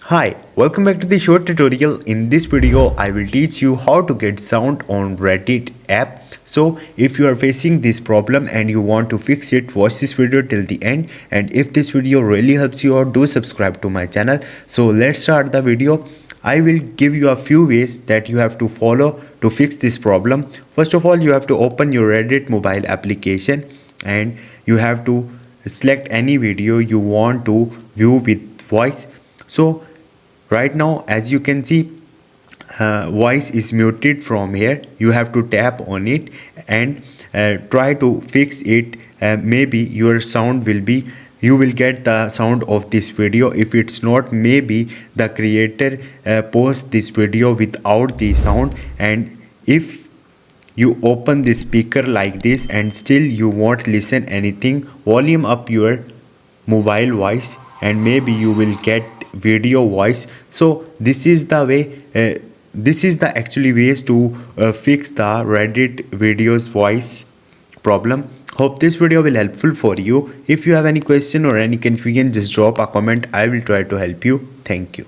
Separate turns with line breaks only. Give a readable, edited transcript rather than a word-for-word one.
Hi, welcome back to the short tutorial. In this video, I will teach you how to get sound on Reddit app. So if you are facing this problem and you want to fix it, watch this video till the end. And if this video really helps you out, do subscribe to my channel. So let's start the video. I will give you a few ways that you have to follow to fix this problem. First of all, you have to open your Reddit mobile application and you have to select any video you want to view with voice. So right now, as you can see, voice is muted from here. You have to tap on it and try to fix it. Maybe your sound will be, you will get the sound of this video. If it's not, maybe the creator post this video without the sound. And if you open the speaker like this and still you won't listen anything, volume up your mobile voice and maybe you will get video voice. So this is the way, this is the actually ways to fix the Reddit videos voice problem. Hope this video will helpful for you. If you have any question or any confusion, just drop a comment. I will try to help you. Thank you.